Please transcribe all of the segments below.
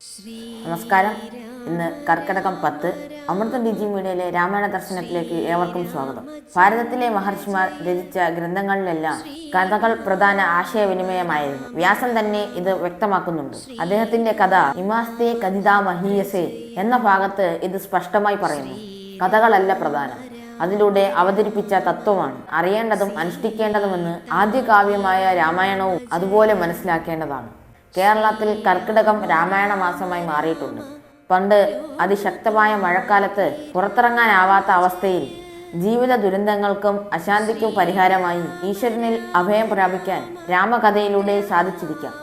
നമസ്കാരം. ഇന്ന് കർക്കിടകം 10. അമൃത ഡിജി മീഡിയയിലെ രാമായണ ദർശനത്തിലേക്ക് ഏവർക്കും സ്വാഗതം. ഭാരതത്തിലെ മഹർഷിമാർ രചിച്ച ഗ്രന്ഥങ്ങളിലെല്ലാം കഥകൾ പ്രധാന ആശയവിനിമയമായിരുന്നു. വ്യാസൻ തന്നെ ഇത് വ്യക്തമാക്കുന്നുണ്ട്. അദ്ദേഹത്തിന്റെ കഥ ഇമാസ്തേ കഥിതാ മഹീയസേ എന്ന ഭാഗത്ത് ഇത് സ്പഷ്ടമായി പറയുന്നു. കഥകളല്ല പ്രധാനം, അതിലൂടെ അവതരിപ്പിച്ച തത്വമാണ് അറിയേണ്ടതും അനുഷ്ഠിക്കേണ്ടതുമെന്ന് ആദ്യകാവ്യമായ രാമായണവും അതുപോലെ മനസ്സിലാക്കേണ്ടതാണ്. കേരളത്തിൽ കർക്കിടകം രാമായണ മാസമായി മാറിയിട്ടുണ്ട്. പണ്ട് അതിശക്തമായ മഴക്കാലത്ത് പുറത്തിറങ്ങാനാവാത്ത അവസ്ഥയിൽ ജീവിത ദുരന്തങ്ങൾക്കും അശാന്തിക്കും പരിഹാരമായി ഈശ്വരനിൽ അഭയം പ്രാപിക്കാൻ രാമകഥയിലൂടെ സാധിച്ചിരിക്കാം.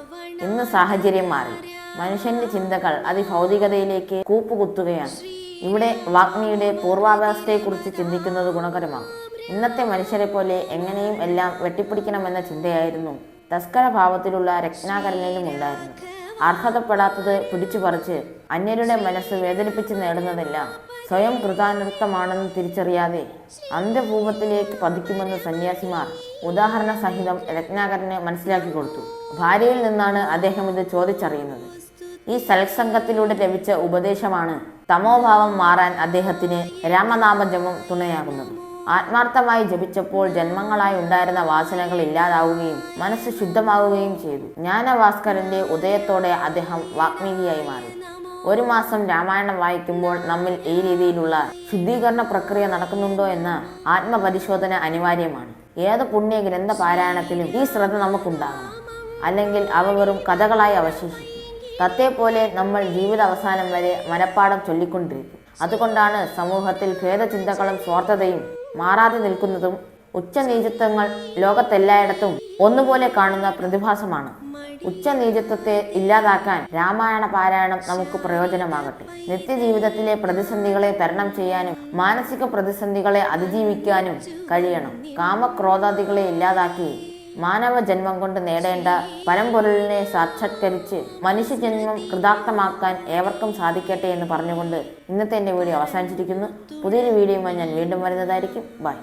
ഇന്ന് സാഹചര്യം മാറി. മനുഷ്യന്റെ ചിന്തകൾ അതിഭൗതികതയിലേക്ക് കൂപ്പുകുത്തുകയാണ്. ഇവിടെ വാഗ്മിയുടെ പൂർവാവസ്ഥയെക്കുറിച്ച് ചിന്തിക്കുന്നത് ഗുണകരമാകും. ഇന്നത്തെ മനുഷ്യരെ പോലെ എങ്ങനെയും എല്ലാം വെട്ടിപ്പിടിക്കണമെന്ന ചിന്തയായിരുന്നു തസ്കര ഭാവത്തിലുള്ള രത്നാകരനിലും ഉണ്ടായിരുന്നു. അർഹതപ്പെടാത്തത് പിടിച്ചു പറിച്ച് അന്യരുടെ മനസ്സ് വേദനിപ്പിച്ച് നേടുന്നതെല്ലാം സ്വയം കൃതാനൃത്തമാണെന്ന് തിരിച്ചറിയാതെ അന്ത്യഭൂപത്തിലേക്ക് പതിക്കുമെന്ന് സന്യാസിമാർ ഉദാഹരണ സഹിതം രത്നാകരന് മനസ്സിലാക്കി കൊടുത്തു. ഭാര്യയിൽ നിന്നാണ് അദ്ദേഹം ഇത് ചോദിച്ചറിയുന്നത്. ഈ സത്സംഗത്തിലൂടെ ലഭിച്ച ഉപദേശമാണ് തമോഭാവം മാറാൻ അദ്ദേഹത്തിന് രാമനാമജപം തുണയാകുന്നത്. ആത്മാർത്ഥമായി ജപിച്ചപ്പോൾ ജന്മങ്ങളായി ഉണ്ടായിരുന്ന വാസനകൾ ഇല്ലാതാവുകയും മനസ്സ് ശുദ്ധമാവുകയും ചെയ്തു. ജ്ഞാനഭാസ്കരന്റെ ഉദയത്തോടെ അദ്ദേഹം വാഗ്മിയായി മാറി. ഒരു മാസം രാമായണം വായിക്കുമ്പോൾ നമ്മിൽ ഈ രീതിയിലുള്ള ശുദ്ധീകരണ പ്രക്രിയ നടക്കുന്നുണ്ടോ എന്ന ആത്മപരിശോധന അനിവാര്യമാണ്. ഏത് പുണ്യ ഗ്രന്ഥ പാരായണത്തിലും ഈ ശ്രദ്ധ നമുക്കുണ്ടാകണം, അല്ലെങ്കിൽ അവ വെറും കഥകളായി അവശേഷിക്കും. തത്തെപ്പോലെ നമ്മൾ ജീവിത അവസാനം വരെ മനപ്പാഠം ചൊല്ലിക്കൊണ്ടിരിക്കും. അതുകൊണ്ടാണ് സമൂഹത്തിൽ ഭേദചിന്തകളും സ്വാർത്ഥതയും മാറാതെ നിൽക്കുന്നതും. ഉച്ചനീചത്വങ്ങൾ ലോകത്തെല്ലായിടത്തും ഒന്നുപോലെ കാണുന്ന പ്രതിഭാസമാണ്. ഉച്ചനീചത്വത്തെ ഇല്ലാതാക്കാൻ രാമായണ പാരായണം നമുക്ക് പ്രയോജനമാകട്ടെ. നിത്യജീവിതത്തിലെ പ്രതിസന്ധികളെ തരണം ചെയ്യാനും മാനസിക പ്രതിസന്ധികളെ അതിജീവിക്കാനും കഴിയണം. കാമക്രോധാദികളെ ഇല്ലാതാക്കി മാനവ ജന്മം കൊണ്ട് നേടേണ്ട പരമ്പൊരുളിനെ സാക്ഷാത്കരിച്ച് മനുഷ്യജന്മം കൃതാർത്ഥമാക്കാൻ ഏവർക്കും സാധിക്കട്ടെ എന്ന് പറഞ്ഞുകൊണ്ട് ഇന്നത്തെ എൻ്റെ വീഡിയോ അവസാനിച്ചിരിക്കുന്നു. പുതിയൊരു വീഡിയോയുമായി ഞാൻ വീണ്ടും വരുന്നതായിരിക്കും. ബൈ.